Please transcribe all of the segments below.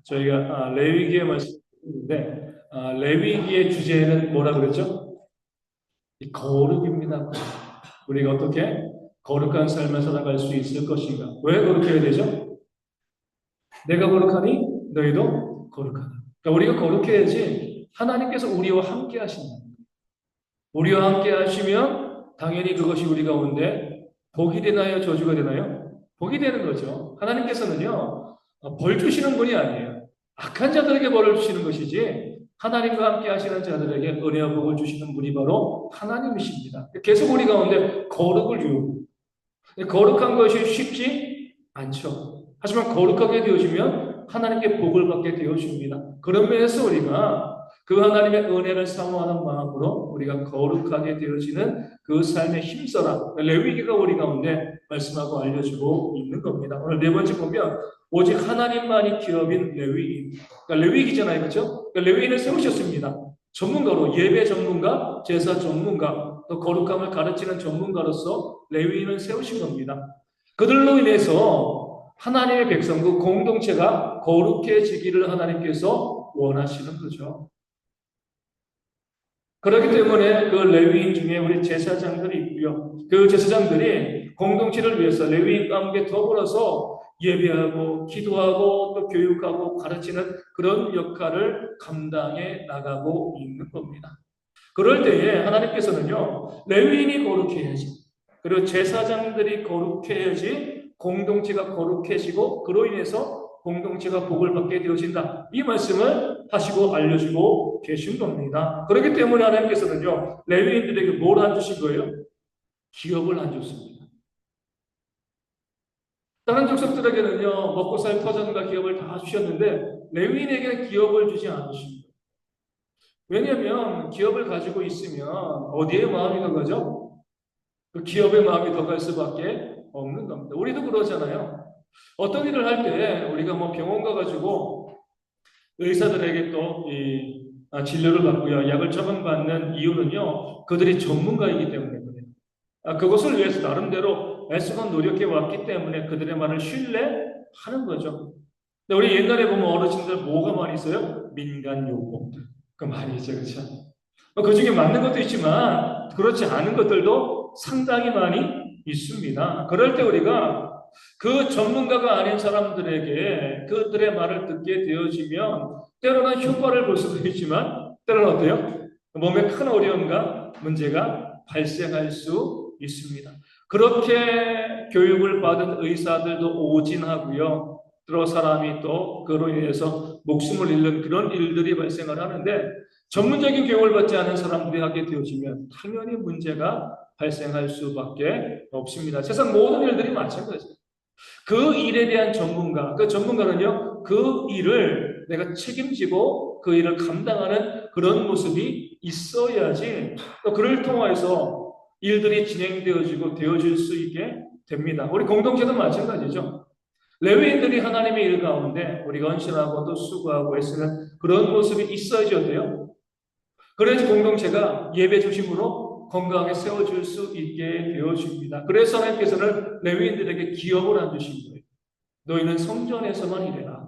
저희가 레위기의 말씀인데 레위기의 주제는 뭐라 그랬죠? 이 거룩입니다. 우리가 어떻게 거룩한 삶을 살아갈 수 있을 것인가? 왜 거룩해야 되죠? 내가 거룩하니 너희도 거룩하다. 그러니까 우리가 거룩해야지 하나님께서 우리와 함께 하신다. 우리와 함께 하시면 당연히 그것이 우리 가운데 복이 되나요? 저주가 되나요? 복이 되는 거죠. 하나님께서는요, 벌 주시는 분이 아니에요. 악한 자들에게 벌을 주시는 것이지, 하나님과 함께 하시는 자들에게 은혜와 복을 주시는 분이 바로 하나님이십니다. 계속 우리 가운데 거룩을 요구. 거룩한 것이 쉽지 않죠. 하지만 거룩하게 되어지면 하나님께 복을 받게 되어집니다. 그런 면에서 우리가 그 하나님의 은혜를 사모하는 마음으로 우리가 거룩하게 되어지는 그 삶에 힘써라. 레위기가 우리 가운데 말씀하고 알려주고 있는 겁니다. 오늘 네 번째 보면 오직 하나님만이 기업인 레위인. 그러니까 레위기잖아요, 그렇죠? 그러니까 레위인을 세우셨습니다. 전문가로 예배 전문가, 제사 전문가, 또 거룩함을 가르치는 전문가로서 레위인을 세우신 겁니다. 그들로 인해서 하나님의 백성, 그 공동체가 거룩해지기를 하나님께서 원하시는 거죠. 그렇기 때문에 그 레위인 중에 우리 제사장들이 있고요. 그 제사장들이 공동체를 위해서 레위인과 함께 더불어서 예배하고 기도하고 또 교육하고 가르치는 그런 역할을 감당해 나가고 있는 겁니다. 그럴 때에 하나님께서는요, 레위인이 거룩해야지, 그리고 제사장들이 거룩해야지 공동체가 거룩해지고 그로 인해서 공동체가 복을 받게 되어진다. 이 말씀을 하시고 알려주고 계신 겁니다. 그렇기 때문에 하나님께서는요, 레위인들에게 뭘 안 주신 거예요? 기업을 안 줬습니다. 다른 족속들에게는요, 먹고 살 터전과 기업을 다 주셨는데 레위인에게는 기업을 주지 않으십니다. 왜냐하면 기업을 가지고 있으면 어디에 마음이 가죠? 그 기업의 마음이 더 갈 수밖에 없는 겁니다. 우리도 그러잖아요. 어떤 일을 할 때 우리가 뭐 병원 가가지고 의사들에게 또 진료를 받고요, 약을 처방받는 이유는요, 그들이 전문가이기 때문에 그래요. 그것을 위해서 나름대로 애쓰고 노력해 왔기 때문에 그들의 말을 신뢰하는 거죠. 근데 우리 옛날에 보면 어르신들 뭐가 많이 있어요? 민간 요법들. 그 많이 있죠, 그렇죠? 그 중에 맞는 것도 있지만 그렇지 않은 것들도 상당히 많이 있습니다. 그럴 때 우리가 그 전문가가 아닌 사람들에게 그들의 말을 듣게 되어지면 때로는 효과를 볼 수도 있지만 때로는 어때요? 몸에 큰 어려움과 문제가 발생할 수 있습니다. 그렇게 교육을 받은 의사들도 오진하고요. 또 사람이 또 그로 인해서 목숨을 잃는 그런 일들이 발생을 하는데 전문적인 교육을 받지 않은 사람들이 하게 되어지면 당연히 문제가 발생할 수밖에 없습니다. 세상 모든 일들이 마찬가지예요. 그 일에 대한 전문가, 그 전문가는요, 그 일을 내가 책임지고 그 일을 감당하는 그런 모습이 있어야지 또 그를 통해서 일들이 진행되어지고 되어질 수 있게 됩니다. 우리 공동체도 마찬가지죠. 레위인들이 하나님의 일 가운데 우리가 헌신하고 또 수고하고 애쓰는 그런 모습이 있어야죠 돼요. 그래야지 공동체가 예배 중심으로 건강하게 세워질 수 있게 되어집니다. 그래서 하나님께서는 레위인들에게 기업을 안 주신 거예요. 너희는 성전에서만 일해라.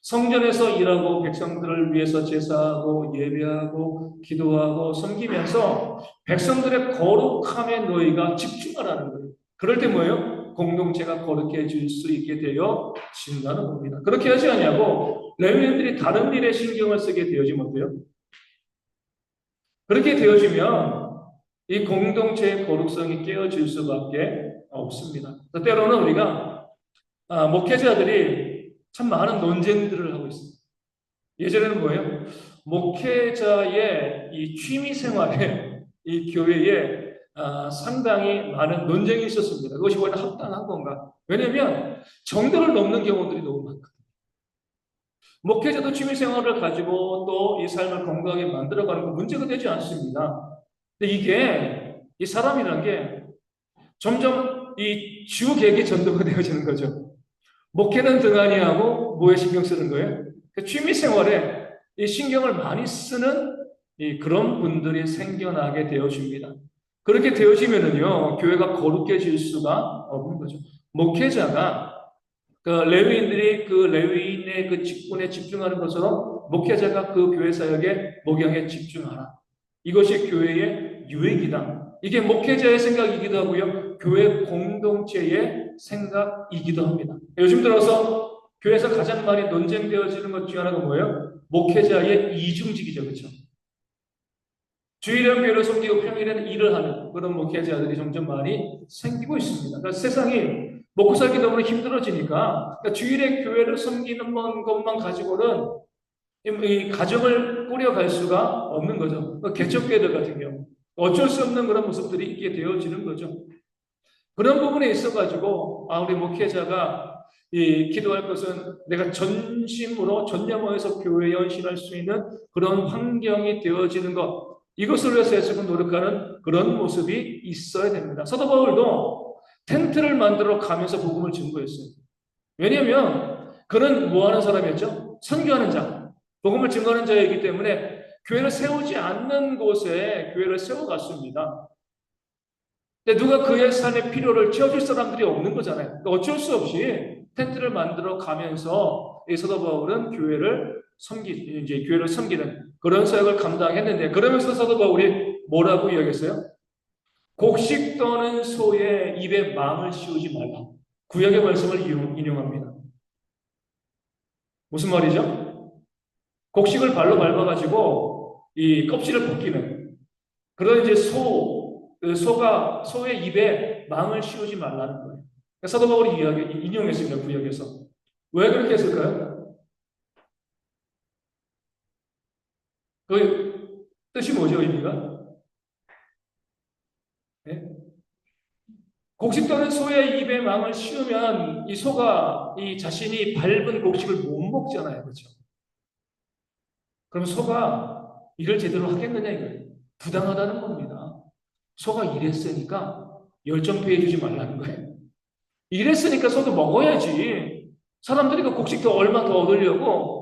성전에서 일하고 백성들을 위해서 제사하고 예배하고 기도하고 섬기면서 백성들의 거룩함에 너희가 집중하라는 거예요. 그럴 때 뭐예요? 공동체가 거룩해질 수 있게 되어 진다는 겁니다. 그렇게 하지 않냐고 레위인들이 다른 일에 신경을 쓰게 되어지면 어때요? 그렇게 되어지면 이 공동체의 거룩성이 깨어질 수밖에 없습니다. 때로는 우리가 목회자들이 참 많은 논쟁들을 하고 있습니다. 예전에는 뭐예요? 목회자의 이 취미 생활에 이 교회에 상당히 많은 논쟁이 있었습니다. 그것이 과연 합당한 건가? 왜냐하면 정도를 넘는 경우들이 너무 많거든요. 목회자도 취미 생활을 가지고 또 이 삶을 건강하게 만들어가는 건 문제가 되지 않습니다. 근데 이게 이 사람이라는 게 점점 이 주객이 전도가 되어지는 거죠. 목회는 등한히 하고 뭐에 신경 쓰는 거예요? 취미 생활에 이 신경을 많이 쓰는 이 그런 분들이 생겨나게 되어집니다. 그렇게 되어지면은요, 교회가 거룩해질 수가 없는 거죠. 목회자가 그 레위인들이 그 레위인의 그 직분에 집중하는 것처럼 목회자가 그 교회 사역의 목양에 집중하라. 이것이 교회의 유익이다. 이게 목회자의 생각이기도 하고요. 교회 공동체의 생각이기도 합니다. 요즘 들어서 교회에서 가장 많이 논쟁되어지는 것 중에 하나가 뭐예요? 목회자의 이중직이죠. 그렇죠? 주일은 교회를 섬기고 평일에는 일을 하는 그런 목회자들이 점점 많이 생기고 있습니다. 그러니까 세상이 먹고 살기 너무 힘들어지니까 그러니까 주일에 교회를 섬기는 것만 가지고는 이 가정을 꾸려갈 수가 없는 거죠. 그러니까 개척교회들 같은 경우 어쩔 수 없는 그런 모습들이 있게 되어지는 거죠. 그런 부분에 있어가지고 우리 목회자가 이 기도할 것은 내가 전심으로 전념해서 교회에 헌신할 수 있는 그런 환경이 되어지는 것, 이것을 위해서 애쓰고 노력하는 그런 모습이 있어야 됩니다. 사도 바울도 텐트를 만들어 가면서 복음을 증거했어요. 왜냐하면 그는 뭐 하는 사람이었죠? 선교하는 자, 복음을 증거하는 자이기 때문에 교회를 세우지 않는 곳에 교회를 세워갔습니다. 근데 누가 그의 삶의 필요를 채워줄 사람들이 없는 거잖아요. 그러니까 어쩔 수 없이 텐트를 만들어 가면서 이 사도 바울은 교회를 섬기는 그런 사역을 감당했는데, 그러면서 사도 바울이 뭐라고 이야기했어요? 곡식 떠는 소의 입에 망을 씌우지 말라. 구약의 말씀을 인용합니다. 무슨 말이죠? 곡식을 발로 밟아가지고 이 껍질을 벗기는 그런 이제 소의 입에 망을 씌우지 말라는 거예요. 사도 바울이 인용했습니다. 구약에서. 왜 그렇게 했을까요? 그 뜻이 뭐죠, 의미가? 네? 곡식 떠는 소의 입에 망을 씌우면 이 소가 이 자신이 밟은 곡식을 못 먹잖아요. 그렇죠? 그럼 소가 일을 제대로 하겠느냐 이거예요. 부당하다는 겁니다. 소가 일했으니까 열정페이 주지 말라는 거예요. 일했으니까 소도 먹어야지. 사람들이 그 곡식 더 얼마 더 얻으려고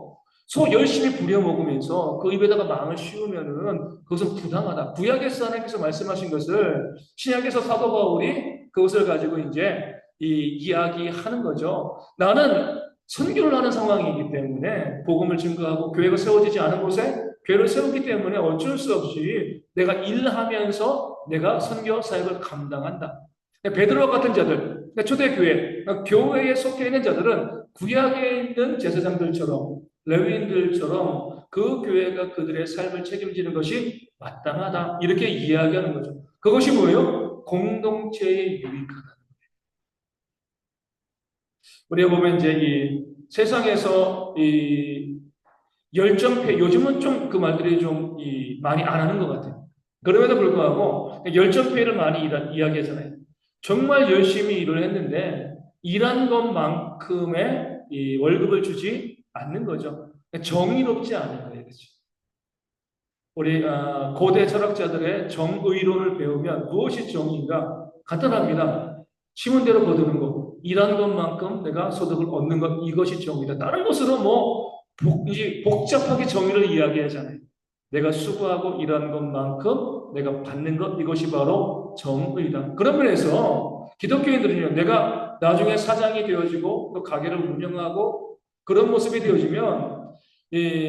소 열심히 부려먹으면서 그 입에다가 망을 씌우면은 그것은 부당하다. 구약에서 하나님께서 말씀하신 것을 신약에서 사도 바울이 그것을 가지고 이제 이야기하는 거죠. 나는 선교를 하는 상황이기 때문에 복음을 증거하고 교회가 세워지지 않은 곳에 교회를 세우기 때문에 어쩔 수 없이 내가 일하면서 내가 선교 사역을 감당한다. 베드로와 같은 자들, 초대교회, 교회에 속해 있는 자들은 구약에 있는 제사장들처럼 레위인들처럼 그 교회가 그들의 삶을 책임지는 것이 마땅하다. 이렇게 이야기하는 거죠. 그것이 뭐예요? 공동체의 유익하다. 우리가 보면 이제 이 세상에서 이 열정페이, 요즘은 좀 그 말들이 좀 많이 안 하는 것 같아요. 그럼에도 불구하고 열정페이를 많이 이야기하잖아요. 정말 열심히 일을 했는데 일한 것만큼의 이 월급을 주지 않는 거죠. 정의롭지 않은 거예요. 그렇죠? 우리 고대 철학자들의 정의론을 배우면 무엇이 정의인가? 간단합니다. 심은 대로 거두는 것, 일한 것만큼 내가 소득을 얻는 것, 이것이 정의다. 다른 것으로 뭐 복잡하게 정의를 이야기하잖아요. 내가 수고하고 일한 것만큼 내가 받는 것, 이것이 바로 정의다. 그런 면에서 기독교인들은요, 내가 나중에 사장이 되어지고 또 가게를 운영하고 그런 모습이 되어지면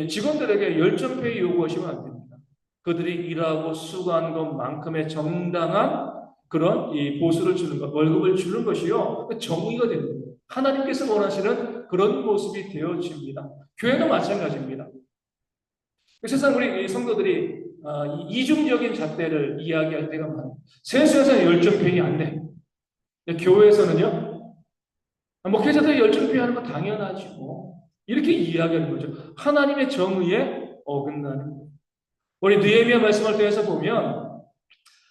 직원들에게 열정페이 요구하시면 안 됩니다. 그들이 일하고 수고한 것만큼의 정당한 그런 이 보수를 주는 것, 월급을 주는 것이요, 정의가 됩니다. 하나님께서 원하시는 그런 모습이 되어집니다. 교회도 마찬가지입니다. 세상 우리 성도들이 이중적인 잣대를 이야기할 때가 많아요. 세수에서는 열정페이 안 돼. 교회에서는요, 목회자들이 열정페이 하는 건 당연하지 뭐. 이렇게 이야기하는 거죠. 하나님의 정의에 어긋나는 거예요. 우리 느헤미야 말씀을 통해서 보면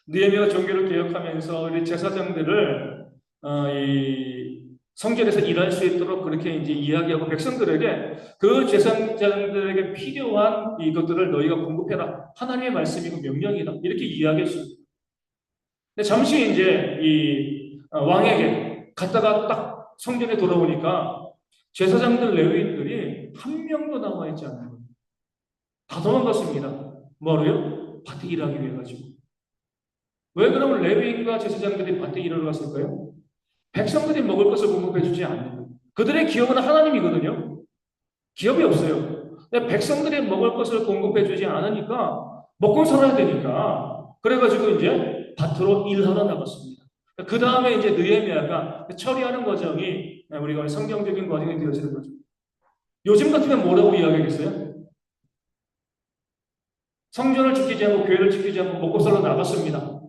느헤미야가 종교를 개혁하면서 우리 제사장들을 이 성전에서 일할 수 있도록 그렇게 이제 이야기하고 백성들에게 그 제사장들에게 필요한 이것들을 너희가 공급해라. 하나님의 말씀이고 명령이다. 이렇게 이야기했습니다. 근데 잠시 이제 이 왕에게 갔다가 딱 성전에 돌아오니까 제사장들 레위인들이 한 명도 남아 있지 않아요. 다 도망갔습니다. 뭐로요? 밭에 일하기 위해 가지고. 왜 그러면 레위인과 제사장들이 밭에 일하러 갔을까요? 백성들이 먹을 것을 공급해 주지 않는 거예요. 그들의 기업은 하나님이거든요. 기업이 없어요. 근데 백성들이 먹을 것을 공급해 주지 않으니까 먹고 살아야 되니까 그래가지고 이제 밭으로 일하러 나갔습니다. 그 다음에 이제 느헤미야가 처리하는 과정이 우리가 성경적인 과정이 되어지는 거죠. 요즘 같으면 뭐라고 이야기하겠어요? 성전을 지키지 않고 교회를 지키지 않고 먹고 살러 나갔습니다.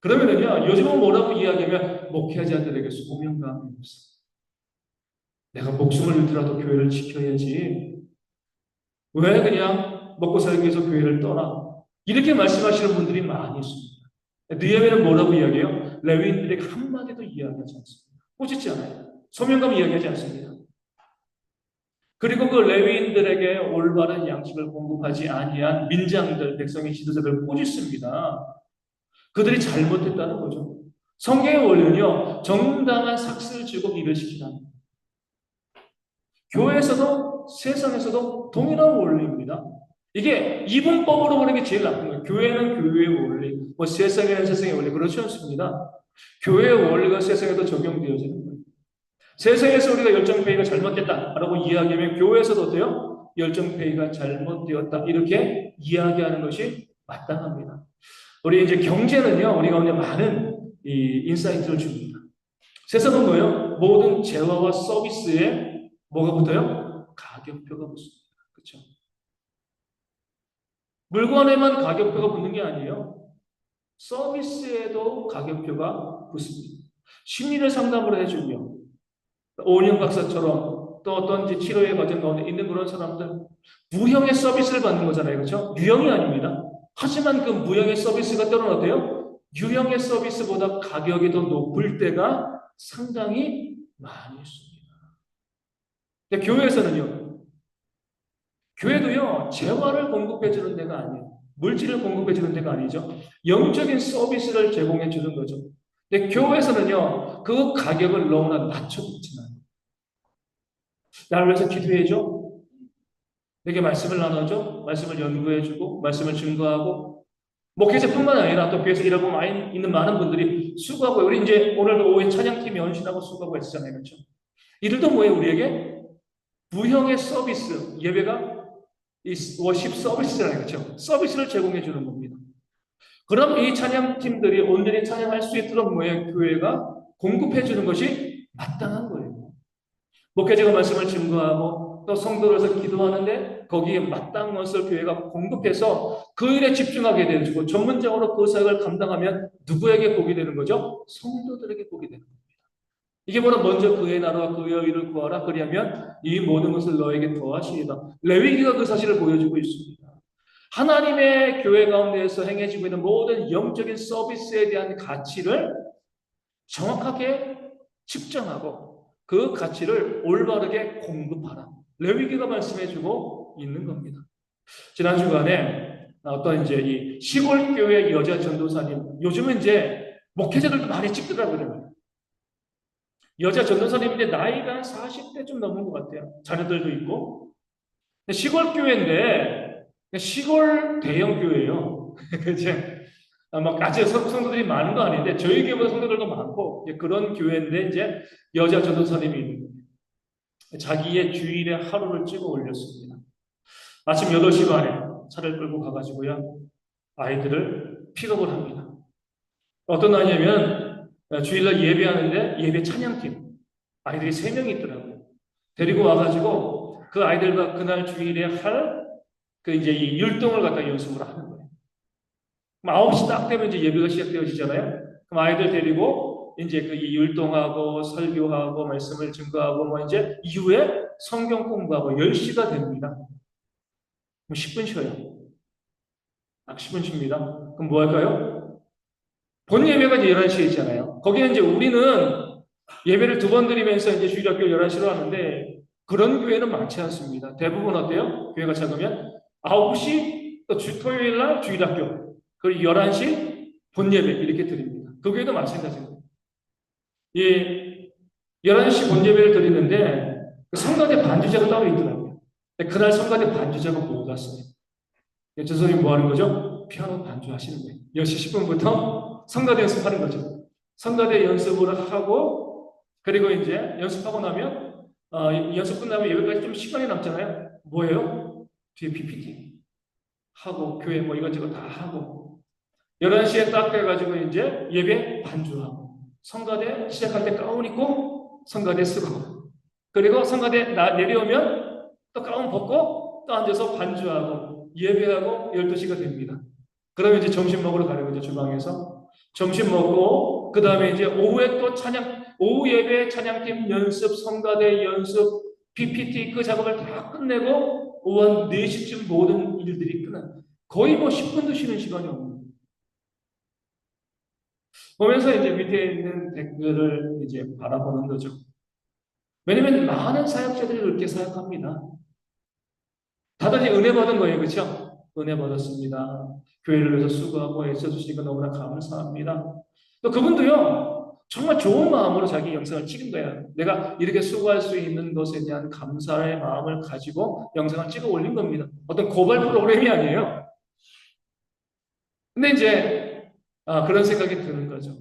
그러면은요, 요즘은 뭐라고 이야기하면 목회하지 않들에게 소명감이 없어. 내가 목숨을 잃더라도 교회를 지켜야지. 왜 그냥 먹고 살기 위해서 교회를 떠나? 이렇게 말씀하시는 분들이 많이 있습니다. 느헤미야는 뭐라고 이야기해요? 레위인들에게 한마디도 이야기하지 않습니다. 꾸짖지 않아요. 소명감 이야기하지 않습니다. 그리고 그 레위인들에게 올바른 양식을 공급하지 아니한 민장들, 백성의 지도자들 꾸짖습니다. 그들이 잘못했다는 거죠. 성경의 원리는요, 정당한 삭슬 주고 일을 시키라. 교회에서도 세상에서도 동일한 원리입니다. 이게 이분법으로 보는 게 제일 나쁜 거예요. 교회는 교회의 원리, 뭐 세상에는 세상의 원리, 그렇지 않습니다. 교회의 원리가 세상에도 적용되어지는 거예요. 세상에서 우리가 열정페이가 잘못됐다라고 이야기하면 교회에서도 어때요? 열정페이가 잘못되었다 이렇게 이야기하는 것이 마땅합니다. 우리 이제 경제는요, 우리 가운데 많은 이 인사이트를 줍니다. 세상은 뭐예요? 모든 재화와 서비스에 뭐가 붙어요? 가격표가 붙습니다. 그렇죠? 물건에만 가격표가 붙는 게 아니에요. 서비스에도 가격표가 붙습니다. 심리를 상담을 해주며 오은영 박사처럼 또 어떤 치료의 과정 가운데 있는 그런 사람들 무형의 서비스를 받는 거잖아요. 그렇죠? 유형이 아닙니다. 하지만 그 무형의 서비스가 때로는 어때요? 유형의 서비스보다 가격이 더 높을 때가 상당히 많이 있습니다. 근데 교회에서는요. 교회도요. 재화를 공급해 주는 데가 아니에요. 물질을 공급해 주는 데가 아니죠. 영적인 서비스를 제공해 주는 거죠. 근데 교회에서는요. 그 가격을 너무나 낮춰놓지만 나를 위해서 기도해줘. 내게 말씀을 나눠줘. 말씀을 연구해주고 말씀을 증거하고 목회자뿐만 아니라 또 교회에서 일하고 많이 있는 많은 분들이 수고하고 우리 이제 오늘도 오후에 찬양팀이 연신하고 수고하고 했잖아요. 그렇죠? 이들도 뭐예요? 우리에게 무형의 서비스, 예배가 이 워십 서비스잖아요. 그렇죠? 서비스를 제공해 주는 겁니다. 그럼 이 찬양팀들이 온전히 찬양할 수 있도록 뭐예요? 교회가 공급해 주는 것이 마땅한 거예요. 목회자가 말씀을 증거하고 또 성도로서 기도하는데 거기에 마땅한 것을 교회가 공급해서 그 일에 집중하게 되고 전문적으로 그 사역을 감당하면 누구에게 복이 되는 거죠? 성도들에게 복이 되는 겁니다. 이게 뭐라 먼저 그의 나라와 그의 의를 구하라 그리하면 이 모든 것을 너에게 더하시리다. 레위기가 그 사실을 보여주고 있습니다. 하나님의 교회 가운데에서 행해지고 있는 모든 영적인 서비스에 대한 가치를 정확하게 측정하고 그 가치를 올바르게 공급하라. 레위기가 말씀해주고 있는 겁니다. 지난 주간에 어떤 이제 이 시골 교회 여자 전도사님, 요즘은 이제 목회자들도 많이 찍더라고요. 여자 전도사님인데 나이가 한 40대 좀 넘은 것 같아요. 자녀들도 있고. 시골 교회인데 시골 대형 교회예요. 그죠? 막 아직 성도들이 많은 거 아닌데 저희 교회보다 성도들도 많고 그런 교회인데 이제 여자 전도사님이 있는 거예요. 자기의 주일에 하루를 찍어 올렸습니다. 아침 8시 반에 차를 끌고 가가지고요 아이들을 픽업을 합니다. 어떤 날이냐면 주일날 예배하는데 예배 찬양팀 아이들이 3명이 있더라고요. 데리고 와가지고 그 아이들과 그날 주일에 할 그 이제 이 율동을 갖다 연습을 하는 거예요. 9시 딱 되면 이제 예배가 시작되어지잖아요. 그럼 아이들 데리고 이제 그 이 율동하고 설교하고 말씀을 증거하고 뭐 이제 이후에 성경 공부하고 10시가 됩니다. 그럼 10분 쉬어요. 딱 10분 쉽니다. 그럼 뭐 할까요? 본 예배가 이제 11시에 있잖아요. 거기는 이제 우리는 예배를 2번 드리면서 이제 주일학교 11시로 하는데 그런 교회는 많지 않습니다. 대부분 어때요? 교회가 작으면 9시 또 토요일 날 주일학교 그리고 11시 본예배 이렇게 드립니다. 그 교회도 마찬가지입니다. 예, 11시 본예배를 드리는데 성가대 반주자가 따로 있더라고요. 그날 성가대 반주자가 못 왔어요. 저 선생님 뭐 하는 거죠? 피아노 반주하시는 거예요. 10시 10분부터 성가대 연습하는 거죠. 성가대 연습을 하고 그리고 이제 연습하고 나면 이 연습 끝나면 예배까지 좀 시간이 남잖아요. 뭐예요? 뒤에 PPT 하고 교회 뭐 이것저것 다 하고 11시에 딱 돼가지고 이제 예배 반주하고 성가대 시작할 때 가운 입고 성가대 쓰고 그리고 성가대 내려오면 또 가운 벗고 또 앉아서 반주하고 예배하고 12시가 됩니다. 그러면 이제 점심 먹으러 가는 거죠, 주방에서. 점심 먹고 그 다음에 이제 오후에 또 오후 예배 찬양팀 연습, 성가대 연습, PPT 그 작업을 다 끝내고 오후 한 4시쯤 모든 일들이 끝난 거의 뭐 10분도 쉬는 시간이 없는 보면서 이제 밑에 있는 댓글을 이제 바라보는 거죠. 왜냐면 많은 사역자들이 그렇게 사역합니다. 다들 이제 은혜 받은 거예요. 그렇죠? 은혜 받았습니다. 교회를 위해서 수고하고 애써주시니까 너무나 감사합니다. 또 그분도요, 정말 좋은 마음으로 자기 영상을 찍은 거야. 내가 이렇게 수고할 수 있는 것에 대한 감사의 마음을 가지고 영상을 찍어 올린 겁니다. 어떤 고발 프로그램이 아니에요. 근데 이제, 그런 생각이 드는 거죠.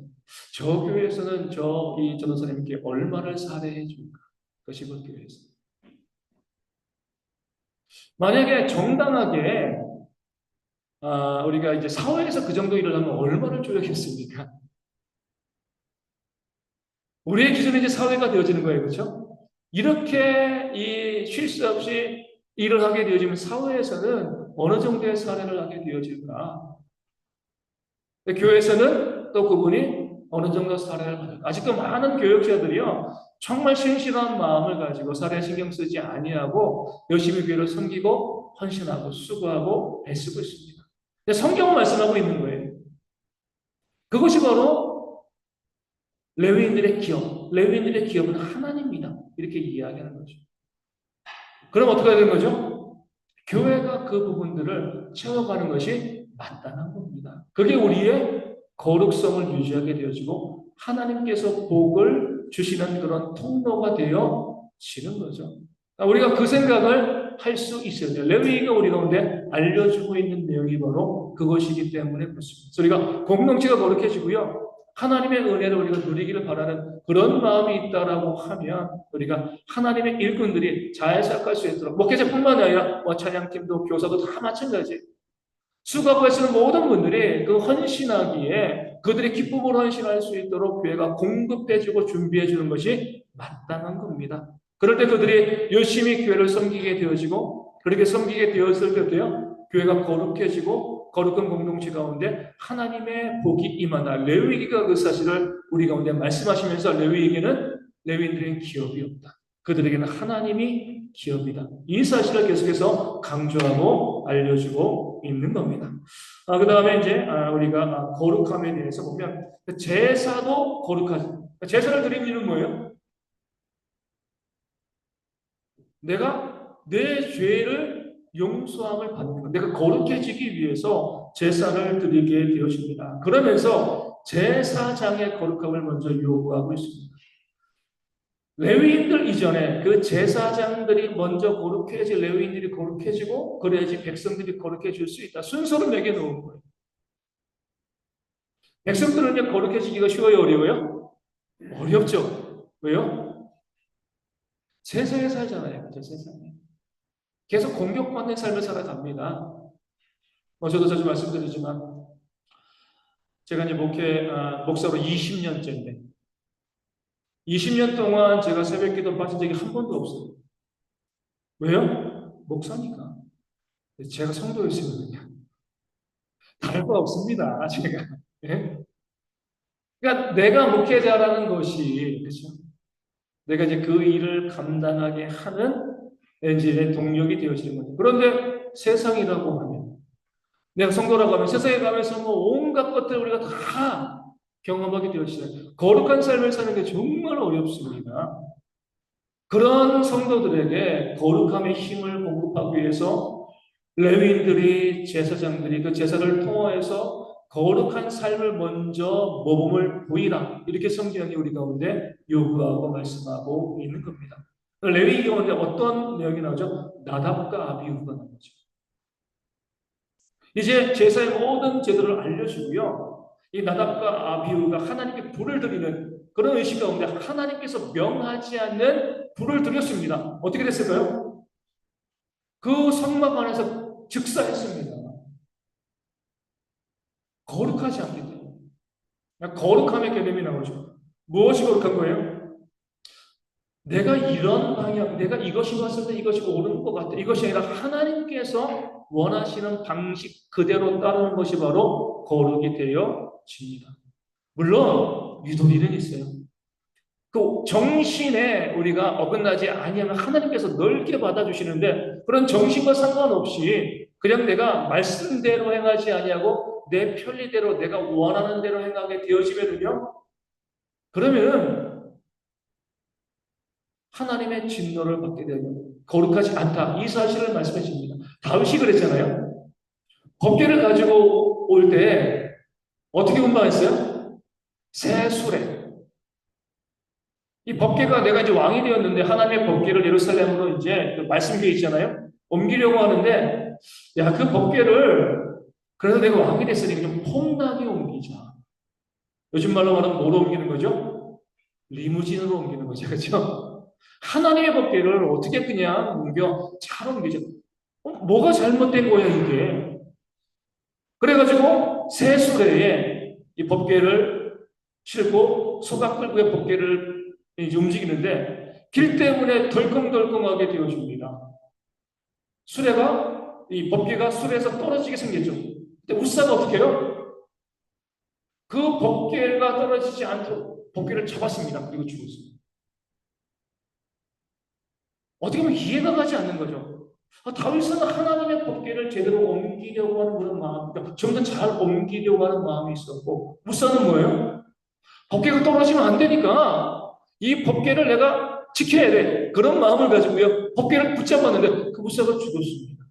저 교회에서는 이 전도사님께 얼마를 살해해 줄까? 그 시골 교회에서. 만약에 정당하게 우리가 이제 사회에서 그 정도 일을 하면 얼마를 줘야겠습니까? 우리의 기준은 이제 사회가 되어지는 거예요, 그렇죠? 이렇게 이 쉴 수 없이 일을 하게 되어지면 사회에서는 어느 정도의 사례를 하게 되어질까? 교회에서는 또 그분이 어느 정도 사례를 받을까? 아직도 많은 교육자들이요, 정말 신실한 마음을 가지고 사례 신경 쓰지 아니하고 열심히 교회를 섬기고 헌신하고 수고하고 애쓰고 있습니다. 성경은 말씀하고 있는 거예요. 그것이 바로 레위인들의 기업, 레위인들의 기업은 하나님입니다. 이렇게 이야기하는 거죠. 그럼 어떻게 되는 거죠? 교회가 그 부분들을 채워가는 것이 마땅한 겁니다. 그게 우리의 거룩성을 유지하게 되어지고 하나님께서 복을 주시는 그런 통로가 되어지는 거죠. 우리가 그 생각을 할 수 있어야 돼요. 레위기가 우리 가운데 알려주고 있는 내용이 바로 그것이기 때문에 그렇습니다. 그래서 우리가 공동체가 거룩해지고요. 하나님의 은혜를 우리가 누리기를 바라는 그런 마음이 있다라고 하면 우리가 하나님의 일꾼들이 잘 살아갈 수 있도록 목회자뿐만 아니라 찬양팀도 교사도 다 마찬가지예요. 수고하고 애쓰는 모든 분들이 그 헌신하기에 그들의 기쁨으로 헌신할 수 있도록 교회가 공급해주고 준비해주는 것이 마땅한 겁니다. 그럴 때 그들이 열심히 교회를 섬기게 되어지고 그렇게 섬기게 되었을 때도요 교회가 거룩해지고 거룩한 공동체 가운데 하나님의 복이 임하나 레위기가 그 사실을 우리 가운데 말씀하시면서 레위인들에게는 기업이 없다. 그들에게는 하나님이 기업이다. 이 사실을 계속해서 강조하고 알려주고 있는 겁니다. 그 다음에 이제 우리가 거룩함에 대해서 보면 제사도 거룩하지. 제사를 드리는 이유는 뭐예요? 내가 내 죄를 용서함을 받는 것. 내가 거룩해지기 위해서 제사를 드리게 되어집니다. 그러면서 제사장의 거룩함을 먼저 요구하고 있습니다. 레위인들 이전에 그 제사장들이 먼저 거룩해야지 레위인들이 거룩해지고 그래야지 백성들이 거룩해질 수 있다. 순서를 매겨놓은 거예요. 백성들은 이제 거룩해지기가 쉬워요, 어려워요? 어렵죠. 왜요? 세상에 살잖아요. 그죠? 세상에. 계속 공격받는 삶을 살아갑니다. 저도 자주 말씀드리지만 제가 이제 목사로 20년째인데 20년 동안 제가 새벽 기도 빠진 적이 한 번도 없어요. 왜요? 목사니까. 제가 성도였으면요. 다를 거 없습니다. 제가. 예? 그러니까 내가 목회자라는 것이 그렇죠? 내가 이제 그 일을 감당하게 하는 이제 내 동력이 되어지는 거죠. 그런데 세상이라고 하면 내가 성도라고 하면 세상에 가면서 뭐 온갖 것들 우리가 다 경험하게 되어지잖아요. 거룩한 삶을 사는 게 정말 어렵습니다. 그런 성도들에게 거룩함의 힘을 공급하기 위해서 레위인들이 제사장들이 그 제사를 통하여서 거룩한 삶을 먼저 모범을 보이라 이렇게 성경이 우리 가운데 요구하고 말씀하고 있는 겁니다. 레위기 가운데 어떤 내용이 나오죠? 나답과 아비후가 나오죠. 이제 제사의 모든 제도를 알려주고요. 이 나답과 아비후가 하나님께 불을 드리는 그런 의식 가운데 하나님께서 명하지 않는 불을 들였습니다. 어떻게 됐을까요? 그 성막 안에서 즉사했습니다. 거룩하지 않기 때문에. 거룩함의 개념이 나오죠. 무엇이 거룩한 거예요? 내가 이런 방향, 내가 이것이 봤을 때 이것이 옳은 것 같아. 이것이 아니라 하나님께서 원하시는 방식 그대로 따르는 것이 바로 거룩이 되어집니다. 물론 유도리는 있어요. 그 정신에 우리가 어긋나지 아니하면 하나님께서 넓게 받아주시는데 그런 정신과 상관없이 그냥 내가 말씀대로 행하지 아니하고 내 편리대로 내가 원하는 대로 행하게 되어지면요, 그러면 하나님의 진노를 받게 되는 거룩하지 않다. 이 사실을 말씀해 줍니다. 다윗이 그랬잖아요. 법궤를 가지고 올 때 어떻게 운반했어요? 새 수레. 이 법궤가 내가 이제 왕이 되었는데 하나님의 법궤를 예루살렘으로 이제 그 말씀궤 있잖아요. 옮기려고 하는데 야, 그 법궤를 그래서 내가 왕이 됐으니까 좀 폼나게 옮기자. 요즘 말로 말하면 뭐로 옮기는 거죠? 리무진으로 옮기는 거죠. 그렇죠? 하나님의 법궤를 어떻게 그냥 옮겨? 잘 옮기죠. 뭐가 잘못된 거야, 이게? 그래가지고 새 수레에 이 법궤를 싣고 소가 끌고 법궤를 이제 움직이는데 길 때문에 덜컹덜컹하게 되어줍니다. 수레가 이 법궤가 수레에서 떨어지게 생겼죠. 근데 우사가 어떻게 해요? 그 법궤가 떨어지지 않도록 법궤를 잡았습니다. 그리고 죽었습니다. 어떻게 보면 이해가 가지 않는 거죠. 다윗은 하나님의 법궤를 제대로 옮기려고 하는 그런 마음, 그러니까 좀 더 잘 옮기려고 하는 마음이 있었고, 무사는 뭐예요? 법궤가 떨어지면 안 되니까 이 법궤를 내가 지켜야 돼. 그런 마음을 가지고요. 법궤를 붙잡았는데 그 무사가 죽었습니다.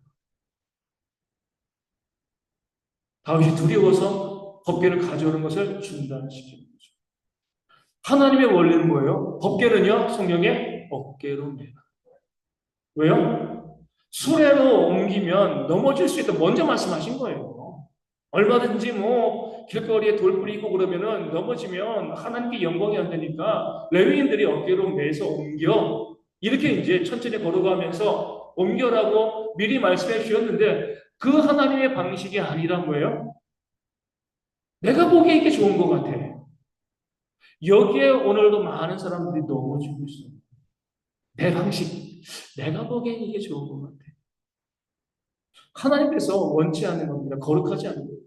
다윗이 두려워서 법궤를 가져오는 것을 중단시키는 거죠. 하나님의 원리는 뭐예요? 법궤는요, 성령의 어깨로 매라. 왜요? 수레로 옮기면 넘어질 수 있다. 먼저 말씀하신 거예요. 얼마든지 뭐 길거리에 돌 뿌리고 그러면은 넘어지면 하나님께 영광이 안 되니까 레위인들이 어깨로 매서 옮겨 이렇게 이제 천천히 걸어가면서 옮겨라고 미리 말씀해 주셨는데 그 하나님의 방식이 아니란 거예요. 내가 보기에 이게 좋은 것 같아. 여기에 오늘도 많은 사람들이 넘어지고 있어요. 내 방식, 내가 보기엔 이게 좋은 것 같아. 하나님께서 원치 않는 겁니다. 거룩하지 않는 거예요.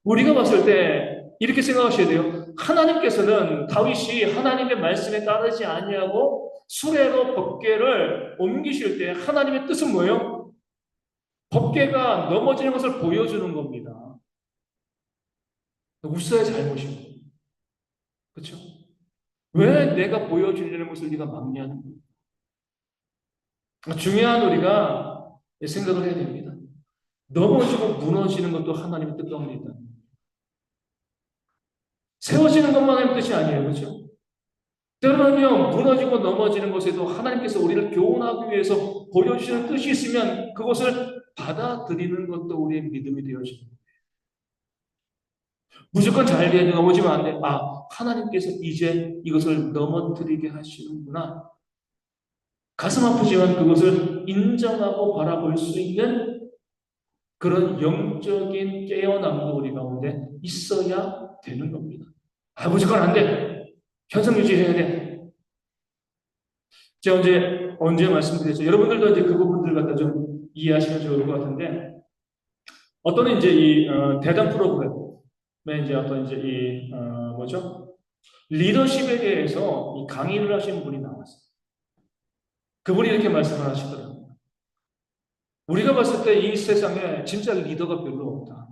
우리가 봤을 때 이렇게 생각하셔야 돼요. 하나님께서는 다윗이 하나님의 말씀에 따르지 아니하고 수레로 법궤를 옮기실 때 하나님의 뜻은 뭐예요? 법궤가 넘어지는 것을 보여주는 겁니다. 우사의 잘못이고. 그렇죠? 왜 내가 보여주려는 것을 네가 막냐는 거예요. 중요한 우리가 생각을 해야 됩니다. 넘어지고 무너지는 것도 하나님의 뜻 가운데 있다. 세워지는 것만 하나님의 뜻이 아니에요. 그렇죠? 때로는요, 무너지고 넘어지는 것에도 하나님께서 우리를 교훈하기 위해서 보여주시는 뜻이 있으면 그것을 받아들이는 것도 우리의 믿음이 되어집니다. 무조건 잘 돼야 돼, 넘어지면 안 돼. 아, 하나님께서 이제 이것을 넘어뜨리게 하시는구나. 가슴 아프지만 그것을 인정하고 바라볼 수 있는 그런 영적인 깨어남도 우리 가운데 있어야 되는 겁니다. 아, 무조건 안 돼. 현상 유지해야 돼. 제가 언제 말씀드렸죠? 여러분들도 이제 그 부분들 갖다 좀 이해하시면 좋을 것 같은데, 어떤 이제 이 대담 프로그램에 이제 어떤 이제 이 뭐죠? 리더십에 대해서 이 강의를 하신 분이 나왔어요. 그분이 이렇게 말씀을 하시더라고요. 우리가 봤을 때 이 세상에 진짜 리더가 별로 없다.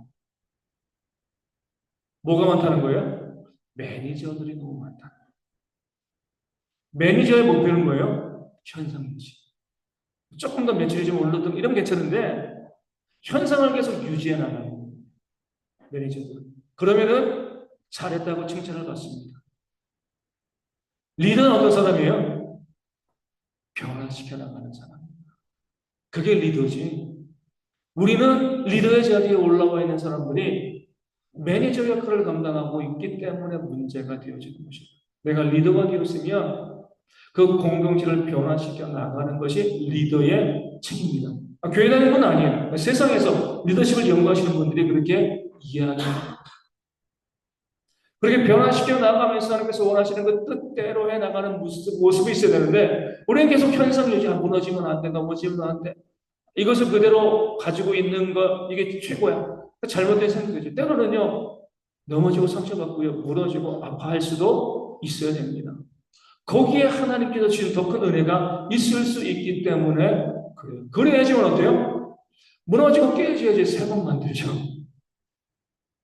뭐가 많다는 거예요? 매니저들이 너무 많다. 매니저의 목표는 뭐예요? 현상 유지. 조금 더 매출이 좀 올라든 이러면 괜찮은데 현상을 계속 유지해 나가요. 매니저들. 그러면은 잘했다고 칭찬을 받습니다. 리더는 어떤 사람이에요? 변화시켜 나가는 사람. 그게 리더지. 우리는 리더의 자리에 올라와 있는 사람들이 매니저 역할을 감당하고 있기 때문에 문제가 되어지는 것입니다. 내가 리더가 되었으면 그 공동체를 변화시켜 나가는 것이 리더의 책임입니다. 교회 다니는 건 아니에요. 세상에서 리더십을 연구하시는 분들이 그렇게 이야기합니다. 그렇게 변화시켜 나가면서 하나님께서 원하시는 그 뜻대로 해 나가는 모습이 있어야 되는데, 우리는 계속 현상 유지, 무너지면 안 돼, 넘어지면 안 돼. 이것을 그대로 가지고 있는 것, 이게 최고야. 잘못된 생각이죠. 때로는요, 넘어지고 상처받고요, 무너지고 아파할 수도 있어야 됩니다. 거기에 하나님께서 주신 더 큰 은혜가 있을 수 있기 때문에 그래요. 그래야지만 어때요? 무너지고 깨져야지 새 것 만들죠.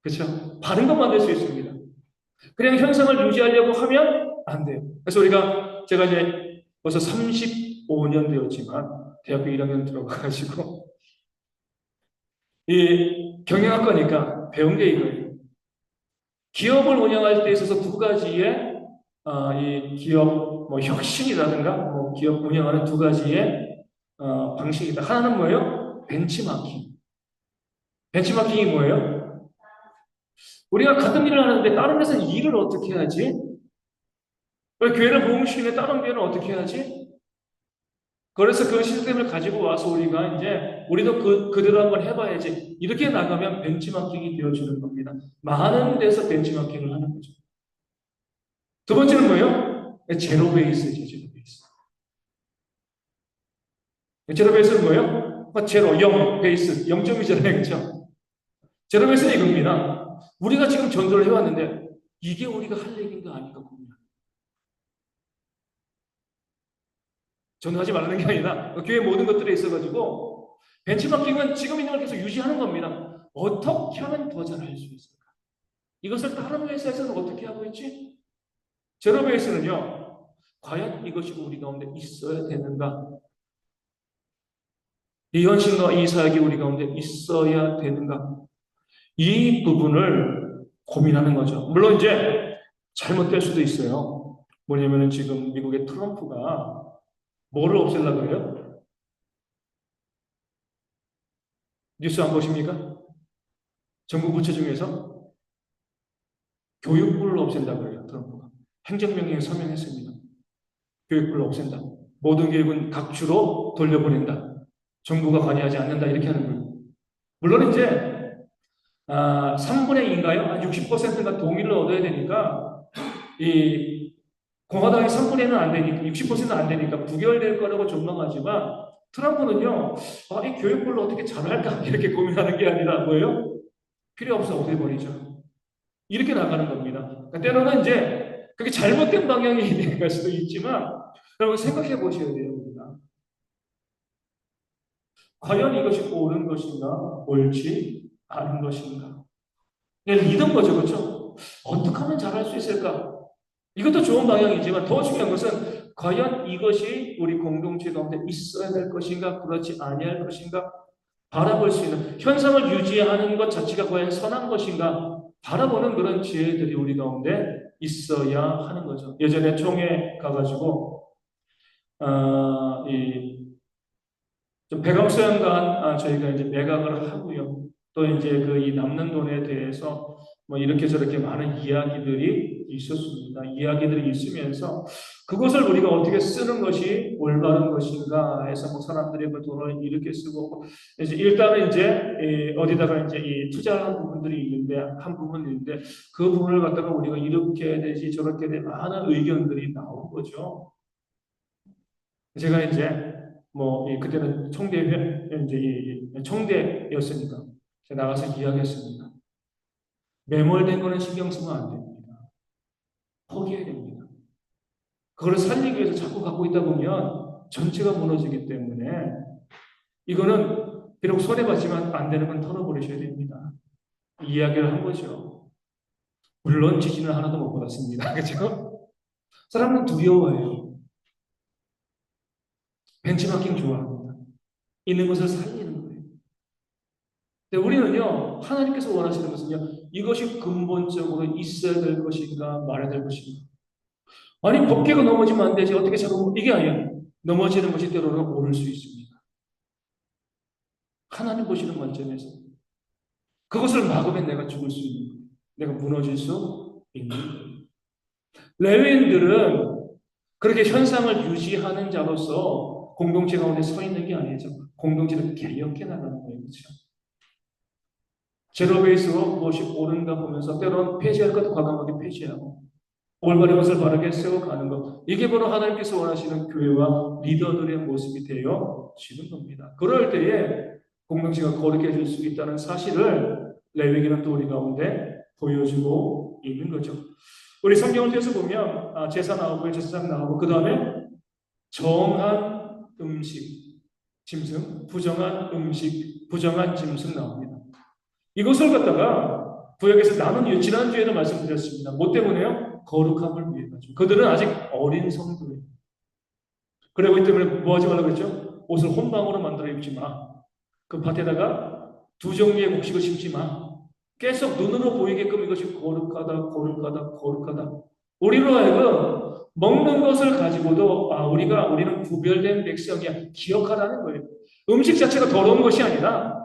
그렇죠? 바른 것 만들 수 있습니다. 그냥 현상을 유지하려고 하면 안 돼요. 그래서 제가 이제 벌써 35년 되었지만 대학교 1학년 들어가가지고 이 경영학과니까 배운 게 이거예요. 기업을 운영할 때 있어서 두 가지의 이 기업 뭐 혁신이라든가 뭐 기업 운영하는 두 가지의 방식이다. 하나는 뭐예요? 벤치마킹. 벤치마킹이 뭐예요? 우리가 같은 일을 하는데 다른 데서는 일을 어떻게 하지? 왜 교회를 부흥시키는데 다른 교회는 어떻게 하지? 그래서 그 시스템을 가지고 와서 우리가 이제 우리도 그대로 한번 해봐야지. 이렇게 나가면 벤치마킹이 되어주는 겁니다. 많은 데서 벤치마킹을 하는 거죠. 두 번째는 뭐예요? 제로 베이스죠, 제로 베이스. 제로 베이스는 뭐예요? 제로, 0, 베이스, 0점이잖아요, 그렇죠? 제로 베이스는 이겁니다. 우리가 지금 전도를 해왔는데 이게 우리가 할 얘기인가 아닌가 봅니다. 전도하지 말라는 게 아니라 교회 모든 것들에 있어가지고 벤치마킹은 지금 있는 걸 계속 유지하는 겁니다. 어떻게 하면 더 잘할 수 있을까? 이것을 다른 회사에서는 어떻게 하고 있지? 제로 베이스는요, 과연 이것이 우리 가운데 있어야 되는가? 이 현실과 이 사역이 우리 가운데 있어야 되는가? 이 부분을 고민하는 거죠. 물론 이제 잘못될 수도 있어요. 뭐냐면은 지금 미국의 트럼프가 뭐를 없애려고 그래요? 뉴스 안 보십니까? 정부 부처 중에서 교육부를 없앤다고 해요, 트럼프가. 행정명령에 서명했습니다. 교육부를 없앤다. 모든 교육은 각주로 돌려보낸다. 정부가 관여하지 않는다. 이렇게 하는 거예요. 물론 이제 3분의 2인가요? 60%가 동의를 얻어야 되니까 이 공화당이 3분의 1은 안 되니까 60%는 안 되니까 부결될 거라고 전망하지만 트럼프는요. 이 교육부를 어떻게 잘할까 이렇게 고민하는 게 아니라 뭐예요? 필요 없어 없애버리죠. 이렇게 나가는 겁니다. 그러니까 때로는 이제 그게 잘못된 방향이 될 수도 있지만 여러분 생각해 보셔야 돼요. 우리가. 과연 이것이 옳은 것인가 옳지 않은 것인가. 믿은 거죠. 그렇죠? 어떻게 하면 잘할 수 있을까? 이것도 좋은 방향이지만 더 중요한 것은 과연 이것이 우리 공동체 가운데 있어야 될 것인가 그렇지 아니할 것인가 바라볼 수 있는 현상을 유지하는 것 자체가 과연 선한 것인가 바라보는 그런 지혜들이 우리 가운데 있어야 하는 거죠. 예전에 총회 가가지고 좀 백악수양관 저희가 이제 매각을 하고요. 또 이제 그 이 남는 돈에 대해서 뭐 이렇게 저렇게 많은 이야기들이 있었습니다. 이야기들이 있으면서 그것을 우리가 어떻게 쓰는 것이 올바른 것인가 해서 뭐 사람들이 그 돈을 이렇게 쓰고 이제 일단은 이제 어디다가 이제 이 투자하는 부분들이 있는데 한 부분이 있는데 그 부분을 갖다가 우리가 이렇게 해야 되지 저렇게 돼 많은 의견들이 나온 거죠. 제가 이제 그때는 이제 총대였으니까 제가 나가서 이야기했습니다. 매몰된 거는 신경 쓰면 안 됩니다. 포기해야 됩니다. 그걸 살리기 위해서 자꾸 갖고 있다 보면 전체가 무너지기 때문에 이거는 비록 손해봤지만 안 되는 건 털어버리셔야 됩니다. 이야기를 한 거죠. 물론 지진을 하나도 못 받았습니다. 그렇죠? 사람은 두려워해요. 벤치마킹 좋아합니다. 있는 것을 살리는 거예요. 근데 우리는요, 하나님께서 원하시는 것은요, 이것이 근본적으로 있어야 될 것인가, 말아야 될 것인가. 아니, 법계가 넘어지면 안 되지. 어떻게 자꾸, 이게 아니야. 넘어지는 것이 때로는 오를 수 있습니다. 하나님 보시는 관점에서. 그것을 막으면 내가 죽을 수 있는 거예요. 내가 무너질 수 있는 거예요. 레위인들은 그렇게 현상을 유지하는 자로서 공동체 가운데 서 있는 게 아니죠. 공동체를 개혁해 나가는 거예요. 그렇죠? 제로 베이스로 무엇이 옳은가 보면서 때로는 폐지할 것도 과감하게 폐지하고 올바른 것을 바르게 세워가는 것. 이게 바로 하나님께서 원하시는 교회와 리더들의 모습이 되어지는 겁니다. 그럴 때에 공동체가 거룩해질 수 있다는 사실을 레위기는 또 우리 가운데 보여주고 있는 거죠. 우리 성경을 통해서 보면 제사 나오고 제사장 나오고 그 다음에 정한 음식, 짐승, 부정한 음식, 부정한 짐승 나옵니다. 이것을 갖다가 구약에서 나눈 이유, 지난주에도 말씀드렸습니다. 뭐 때문에요? 거룩함을 위해 가지고. 그들은 아직 어린 성도예요. 그리고 이 때문에 뭐 하지 말라고 했죠? 옷을 혼방으로 만들어 입지 마. 그 밭에다가 두 종류의 곡식을 심지 마. 계속 눈으로 보이게끔 이것이 거룩하다, 거룩하다, 거룩하다. 우리로 하여금 먹는 것을 가지고도 우리는 구별된 백성이야. 기억하라는 거예요. 음식 자체가 더러운 것이 아니라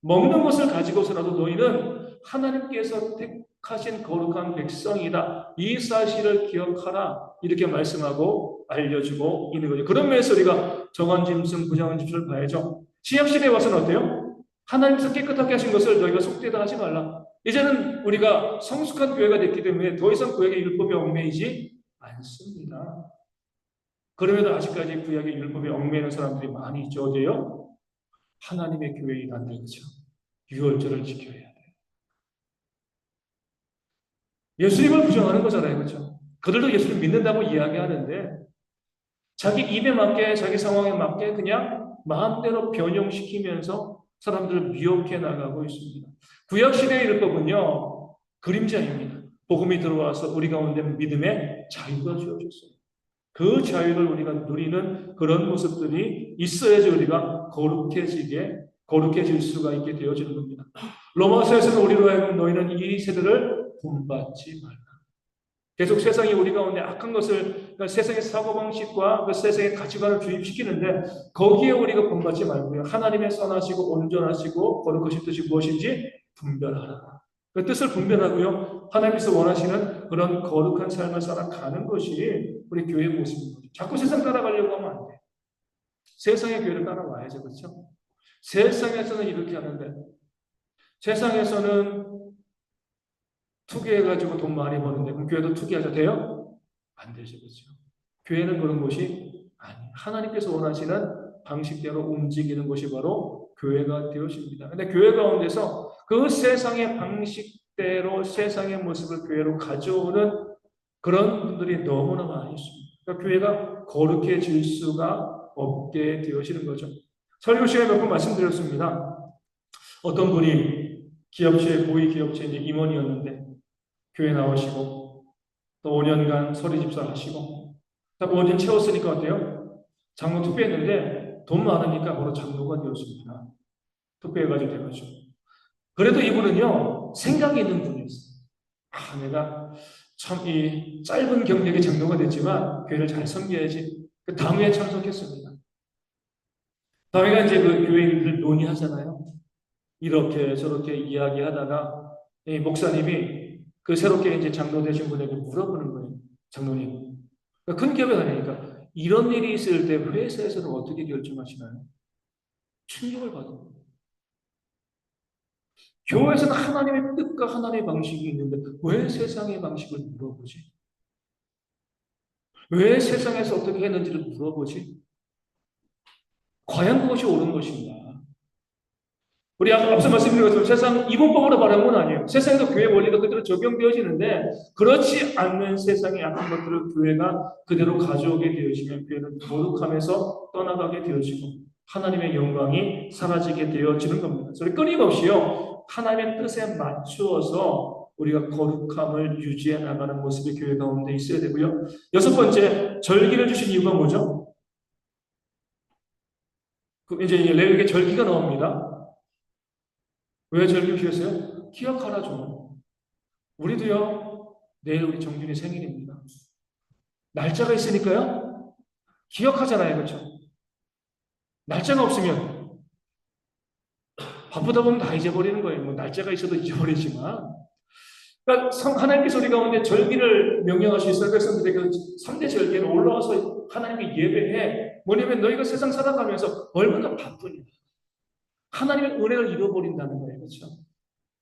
먹는 것을 가지고서라도 너희는 하나님께서 택하신 거룩한 백성이다. 이 사실을 기억하라. 이렇게 말씀하고 알려주고 있는 거죠. 그런 면에서 우리가 정한 짐승, 부정한 짐승을 봐야죠. 신약시대에 와서는 어때요? 하나님께서 깨끗하게 하신 것을 너희가 속되다 하지 말라. 이제는 우리가 성숙한 교회가 됐기 때문에 더 이상 구약의 율법에 얽매이지 않습니다. 그럼에도 아직까지 구약의 율법에 얽매이는 사람들이 많이 있죠. 어디에요? 하나님의 교회이란다. 그렇죠? 유월절을 지켜야 돼요. 예수님을 부정하는 거잖아요. 그렇죠? 그들도 예수를 믿는다고 이야기하는데 자기 입에 맞게 자기 상황에 맞게 그냥 마음대로 변형시키면서 사람들을 미혹해 나가고 있습니다. 구약시대의 율법은요. 그림자입니다. 복음이 들어와서 우리 가운데 믿음의 자유가 주어졌어요. 그 자유를 우리가 누리는 그런 모습들이 있어야지 우리가 거룩해질 수가 있게 되어지는 겁니다. 로마서에서는 우리로 하여금 너희는 이 세대를 본받지 말라. 계속 세상이 우리 가운데 악한 것을, 그러니까 세상의 사고방식과 그 세상의 가치관을 주입시키는데 거기에 우리가 본받지 말고요. 하나님의 선하시고 온전하시고 거룩하신 뜻이 무엇인지 분별하라. 그 뜻을 분별하고요. 하나님께서 원하시는 그런 거룩한 삶을 살아가는 것이 우리 교회의 모습인 거죠. 자꾸 세상 따라가려고 하면 안 돼. 세상의 교회를 따라와야죠. 그렇죠? 세상에서는 이렇게 하는데 세상에서는 투기해가지고 돈 많이 버는데 그럼 교회도 투기하자 돼요? 안 되죠. 그렇죠? 교회는 그런 곳이 아니에요. 하나님께서 원하시는 방식대로 움직이는 것이 바로 교회가 되어집니다. 근데 교회 가운데서 그 세상의 방식대로 세상의 모습을 교회로 가져오는 그런 분들이 너무나 많이 있습니다. 그러니까 교회가 거룩해질 수가 없게 되어지는 거죠. 설교 시간에 몇 번 말씀드렸습니다. 어떤 분이 고위 기업체 임원이었는데 교회 나오시고 또 5년간 서리집사 하시고 딱 5년 채웠으니까 어때요? 장로 투표했는데 돈 많으니까 바로 장로가 되었습니다. 투표해가지고 돼가지고. 그래도 이분은요 생각이 있는 분이었어요. 내가 참 이 짧은 경력의 장로가 됐지만 교회를 잘 섬겨야지. 그 당회에 참석했습니다. 당회가 이제 그 교회 일을 논의하잖아요. 이렇게 저렇게 이야기하다가 이 목사님이 그 새롭게 이제 장로 되신 분에게 물어보는 거예요. 장로님. 큰 기업에 다니니까 이런 일이 있을 때 회사에서는 어떻게 결정하시나요? 충격을 받은 거예요. 교회에서는 하나님의 뜻과 하나님의 방식이 있는데 왜 세상의 방식을 물어보지? 왜 세상에서 어떻게 했는지를 물어보지? 과연 그것이 옳은 것인가? 우리 앞서 말씀드린 것처럼 세상 이분법으로 바라는 건 아니에요. 세상에도 교회 원리가 그대로 적용되어지는데 그렇지 않는 세상의 악한 것들을 교회가 그대로 가져오게 되어지면 교회는 거룩함에서 떠나가게 되어지고 하나님의 영광이 사라지게 되어지는 겁니다. 그래서 끊임없이요 하나님의 뜻에 맞추어서 우리가 거룩함을 유지해 나가는 모습이 교회 가운데 있어야 되고요. 여섯 번째, 절기를 주신 이유가 뭐죠? 이제 레위기에 절기가 나옵니다. 왜 절기 주셨어요? 기억하라 좀. 우리도요, 내일 우리 정준이 생일입니다. 날짜가 있으니까요, 기억하잖아요. 그렇죠? 날짜가 없으면 바쁘다 보면 다 잊어버리는 거예요. 뭐 날짜가 있어도 잊어버리지만 그러니까 하나님께서 우리 가운데 절기를 명령하시 이스라엘 백성들에게 3대 절기를 올라와서 하나님께 예배해. 뭐냐면 너희가 세상 살아가면서 얼마나 바쁘냐. 하나님의 은혜를 잃어버린다는 거예요. 그렇죠?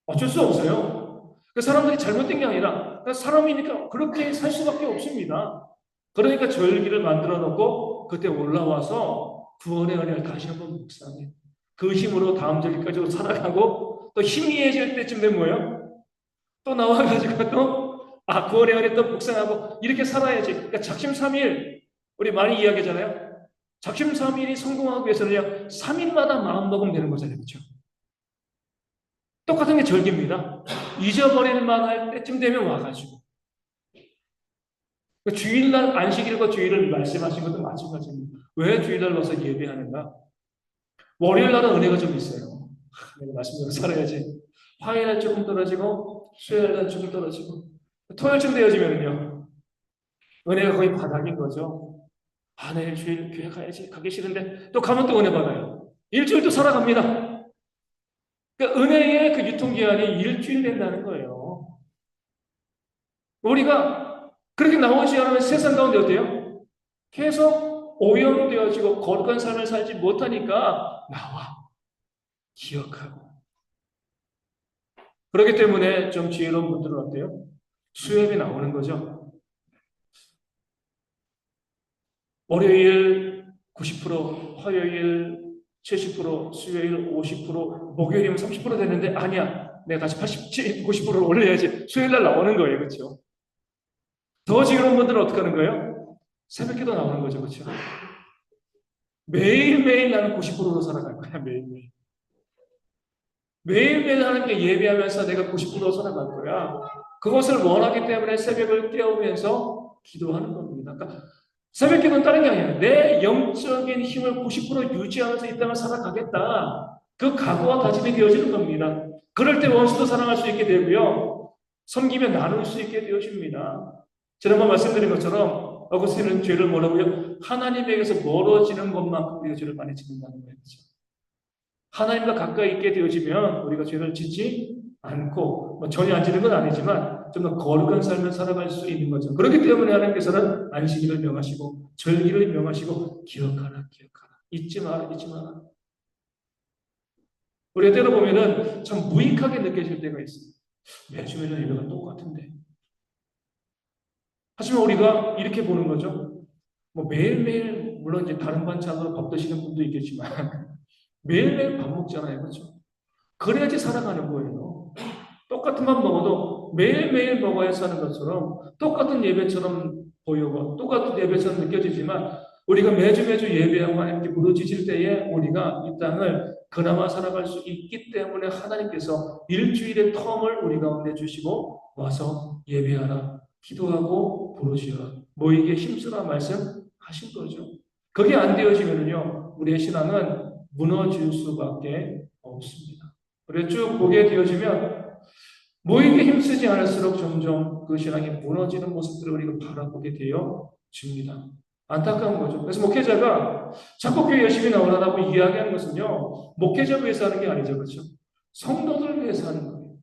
어쩔 수 없어요. 그 사람들이 잘못된 게 아니라 사람이니까 그렇게 살 수밖에 없습니다. 그러니까 절기를 만들어 놓고 그때 올라와서 구원의 은혜를 다시 한번 묵상해. 그 힘으로 다음 절기까지 살아가고 또 희미해질 때쯤 되면 뭐예요? 또 나와가지고 구원의 은혜 또 묵상하고 이렇게 살아야지. 그러니까 작심삼일 우리 많이 이야기하잖아요. 작심삼일이 성공하기 위해서는요 3일마다 마음 먹으면 되는 거잖아요. 그렇죠? 똑같은 게 절기입니다. 잊어버릴 만할 때쯤 되면 와가지고 주일날 안식일과 주일을 말씀하신 것도 마찬가지입니다. 왜 주일날 와서 예배하는가? 월요일 날은 은혜가 좀 있어요. 내가 말씀대로 살아야지. 화요일 날 조금 떨어지고 수요일 날 조금 떨어지고 토요일쯤 되어지면은요 은혜가 거의 바닥인 거죠. 내일 주일 교회 가야지. 가기 싫은데 또 가면 또 은혜 받아요. 일주일도 살아갑니다. 그러니까 은혜의 그 유통기한이 일주일 된다는 거예요. 우리가 그렇게 나오지 않으면 세상 가운데 어때요? 계속 오염되어지고 거룩한 삶을 살지 못하니까 나와. 기억하고. 그렇기 때문에 좀 지혜로운 분들은 어때요? 수협이 나오는 거죠. 월요일 90%, 화요일 70%, 수요일 50%, 목요일이면 30% 되는데 아니야. 내가 다시 87, 90%를 올려야지. 수요일 날 나오는 거예요. 그렇죠? 더 지혜로운 분들은 어떻게 하는 거예요? 새벽기도 나오는 거죠. 그렇죠? 매일매일 나는 90%로 살아갈 거야. 매일매일. 매일매일 하나님께 예배하면서 내가 90%로 살아갈 거야. 그것을 원하기 때문에 새벽을 깨우면서 기도하는 겁니다. 그러니까 새벽 기도는 다른 게 아니에요. 내 영적인 힘을 90% 유지하면서 이 땅을 살아가겠다. 그 각오와 다짐이 되어지는 겁니다. 그럴 때 원수도 사랑할 수 있게 되고요. 섬기며 나눌 수 있게 되어집니다. 지난번 말씀드린 것처럼 어거스틴은 죄를 뭐라고요? 하나님에게서 멀어지는 것만큼 우리가 죄를 많이 짓는다는 거예요. 하나님과 가까이 있게 되어지면 우리가 죄를 짓지 않고 전혀 안 짓는 건 아니지만 좀 더 거룩한 삶을 살아갈 수 있는 거죠. 그렇기 때문에 하나님께서는 안식일을 명하시고 절기를 명하시고 기억하라 기억하라 잊지 마라 잊지 마라. 우리가 때로 보면은 참 무익하게 느껴질 때가 있어요. 매주 매주 예배가 똑같은데. 하지만 우리가 이렇게 보는 거죠. 뭐 매일매일 물론 이제 다른 반찬으로 밥 드시는 분도 있겠지만 매일매일 밥 먹잖아요. 그렇죠? 그래야지 살아가는 거예요. 똑같은 밥 먹어도 매일매일 먹어야 사는 것처럼 똑같은 예배처럼 보이고 똑같은 예배처럼 느껴지지만 우리가 매주 매주 예배하고 하나님께 부르짖을 때에 우리가 이 땅을 그나마 살아갈 수 있기 때문에 하나님께서 일주일의 텀을 우리 가운데 주시고 와서 예배하라, 기도하고 부르시라, 모이게 힘쓰라 말씀하신 거죠. 그게 안 되어지면요 우리의 신앙은 무너질 수밖에 없습니다. 그래 쭉 보게 되어지면 모이게 힘쓰지 않을수록 점점 그 신앙이 무너지는 모습들을 우리가 바라보게 되어집니다. 안타까운 거죠. 그래서 목회자가 자꾸 교회 열심히 나오라고 이야기하는 것은요, 목회자를 위해서 하는 게 아니죠. 그렇죠? 성도들을 위해서 하는 거예요.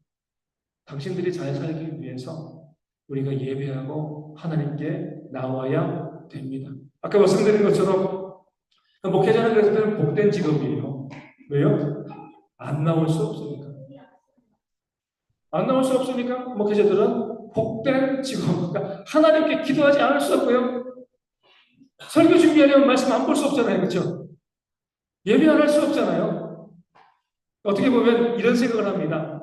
당신들이 잘 살기 위해서 우리가 예배하고 하나님께 나와야 됩니다. 아까 말씀드린 것처럼 목회자는 그래서 복된 직업이에요. 왜요? 안 나올 수 없으니까. 안 나올 수 없으니까 목회자들은 복된 직업. 그러니까 하나님께 기도하지 않을 수 없고요. 설교 준비하려면 말씀 안 볼 수 없잖아요. 그렇죠? 예배 안 할 수 없잖아요. 어떻게 보면 이런 생각을 합니다.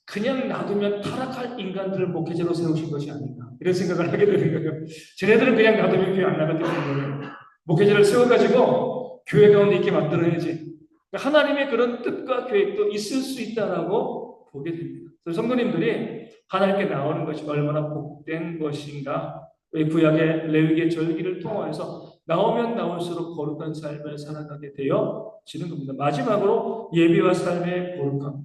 그냥 놔두면 타락할 인간들을 목회자로 세우신 것이 아닌가. 이런 생각을 하게 되는 거예요. 쟤네들은 그냥 놔두면 교회 안 나가게 되는 거예요. 목회자를 세워가지고 교회 가운데 있게 만들어야지. 하나님의 그런 뜻과 계획도 있을 수 있다라고 보게 됩니다. 그래서 성도님들이 하나님께 나오는 것이 얼마나 복된 것인가. 구약의 레위기의 절기를 통해서 나오면 나올수록 거룩한 삶을 살아가게 되어지는 겁니다. 마지막으로 예비와 삶의 거룩함.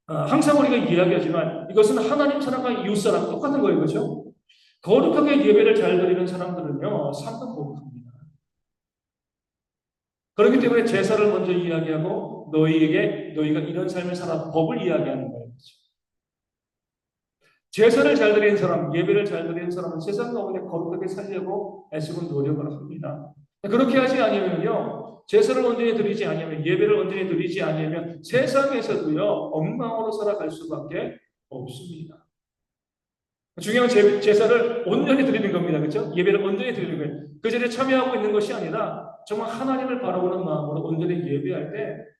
항상 우리가 이야기하지만 이것은 하나님 사람과 이웃 사람 똑같은 거예요. 그렇죠? 거룩하게 예배를 잘 드리는 사람들은요. 삶도 거룩합니다. 그렇기 때문에 제사를 먼저 이야기하고 너희가 이런 삶을 살아 법을 이야기하는 거예요. 그렇죠? 제사를 잘 드리는 사람, 예배를 잘 드리는 사람은 세상 가운데 거룩하게 살려고 애쓰고 노력을 합니다. 그렇게 하지 아니면요, 제사를 온전히 드리지 아니면 예배를 온전히 드리지 아니면 세상에서도요 엉망으로 살아갈 수밖에 없습니다. 중요한 제사를 온전히 드리는 겁니다. 그렇죠? 예배를 온전히 드리는 거예요. 그 자리에 참여하고 있는 것이 아니라 정말 하나님을 바라보는 마음으로 온전히 예배할 때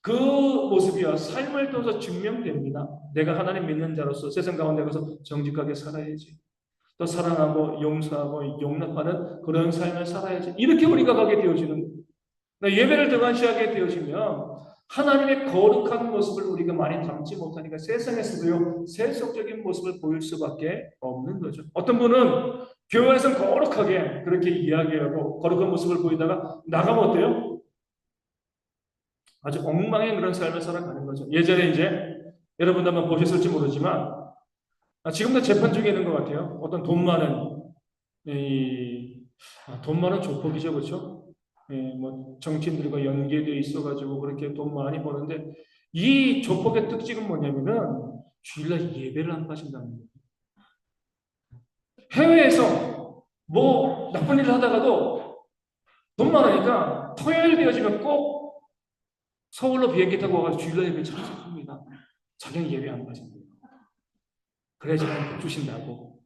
그 모습이요 삶을 통해서 증명됩니다. 내가 하나님 믿는 자로서 세상 가운데 가서 정직하게 살아야지. 또 사랑하고 용서하고 용납하는 그런 삶을 살아야지. 이렇게 우리가 가게 되어지는 거예요. 예배를 등한시하게 되어지면 하나님의 거룩한 모습을 우리가 많이 담지 못하니까 세상에서도요 세속적인 모습을 보일 수밖에 없는 거죠. 어떤 분은 교회에서는 거룩하게 그렇게 이야기하고 거룩한 모습을 보이다가 나가면 어때요? 아주 엉망의 그런 삶을 살아가는 거죠. 예전에 이제 여러분도 한번 보셨을지 모르지만 지금도 재판 중에 있는 것 같아요. 어떤 돈 많은 돈 많은 조폭이죠, 그렇죠? 뭐 정치인들과 연계되어 있어가지고 그렇게 돈 많이 버는데 이 조폭의 특징은 뭐냐면은 주일날 예배를 안 빠진다는 거예요. 해외에서 뭐 나쁜 일을 하다가도 돈 많으니까 토요일 되어지면 꼭 서울로 비행기 타고 와서 주일날 예배 참석합니다. 자기는 예배 안 빠진대요. 그래야지만 복 주신다고.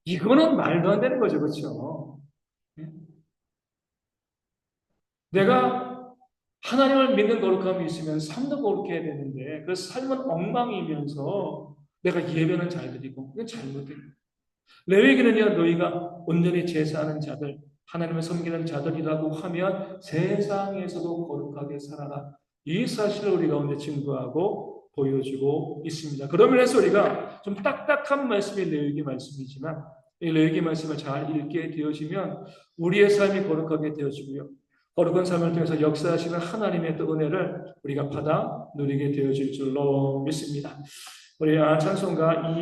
이거는 말도 안 되는 거죠, 그렇죠? 내가 하나님을 믿는 거룩함이 있으면 삶도 거룩해야 되는데 그 삶은 엉망이면서 내가 예배는 잘 드리고 그건 잘못된 거예요. 레위기는요 너희가 온전히 제사하는 자들 하나님을 섬기는 자들이라고 하면 세상에서도 거룩하게 살아라. 이 사실을 우리 가운데 증거하고 보여주고 있습니다. 그러면 해서 우리가 좀 딱딱한 말씀이 레위기 말씀이지만 이 레위기 말씀을 잘 읽게 되어지면 우리의 삶이 거룩하게 되어지고요. 거룩한 삶을 통해서 역사하시는 하나님의 또 은혜를 우리가 받아 누리게 되어질 줄로 믿습니다. 우리 찬송가